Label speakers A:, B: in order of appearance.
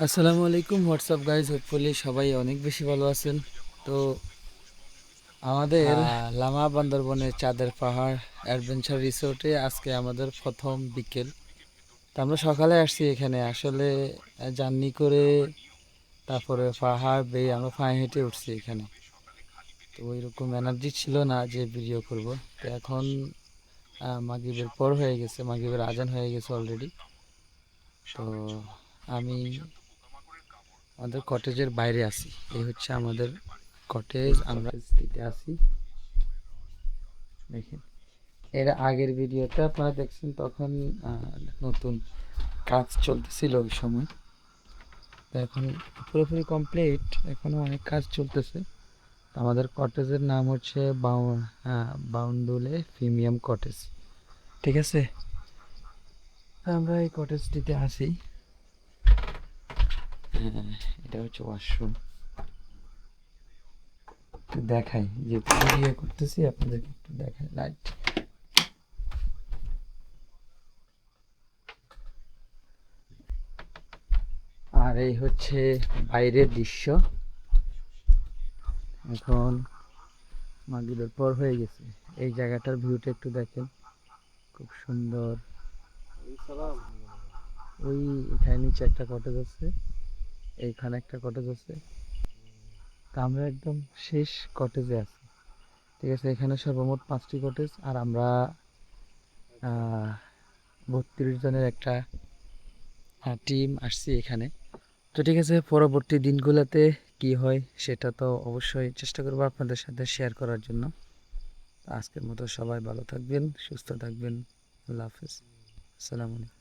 A: আসসালামু আলাইকুম WhatsApp guys, hopefully সবাই অনেক বেশি ভালো আছেন। তো আমাদের লামা বান্দরবনের চাঁদের পাহাড় অ্যাডভেঞ্চার রিসোর্টে আজকে আমাদের প্রথম বিকেল। তো আমরা সকালে আসছি এখানে আসলে জার্নি করে, তারপরে পাহাড় বেয়ে আমরা পায়ে হেঁটে উঠছি এখানে। তো ওইরকম এনার্জি ছিল না যে ভিডিও করব। তো এখন মাগরিবের পর হয়ে গেছে, মাগরিবের আজান হয়ে গেছে অলরেডি। তো আমি আমাদের কটেজের বাইরে আছি। এই হচ্ছে আমাদের কটেজ, আমরা দিতে আসি। দেখেন, এর আগের ভিডিওতে আপনারা দেখছেন, তখন নতুন কাজ চলতেছিল ওই সময়। তো এখন পুরোপুরি কমপ্লিট, এখনো অনেক কাজ চলতেছে। আমাদের কটেজের নাম হচ্ছে বাউন্ডুলে প্রিমিয়াম কটেজ, ঠিক আছে। আমরা এই কটেজটিতে আসি। এটা হচ্ছে ওয়াশরুম। দেখাই, যেহেতু ভিডিও করতেছি আপনাদেরকে একটু দেখাই। লাইট, আর এই হচ্ছে বাইরের দৃশ্য। এখন মাগরিবের পর হয়ে গেছে। এই জায়গাটার ভিউটা একটু দেখেন, খুব সুন্দর। ওই এখানে নিচে একটা কটেজ আছে, এইখানে একটা কটেজ আছে। তা আমরা একদম শেষ কটেজে আছি, ঠিক আছে। এখানে সর্বমোট 5টি কটেজ, আর আমরা 32 জনের একটা টিম আসছি এখানে। তো ঠিক আছে, পরবর্তী দিনগুলোতে কি হয় সেটা তো অবশ্যই চেষ্টা করবো আপনাদের সাথে শেয়ার করার জন্য। আজকের মতো সবাই ভালো থাকবেন, সুস্থ থাকবেন। আল্লাহ হাফেজ, আসসালামু আলাইকুম।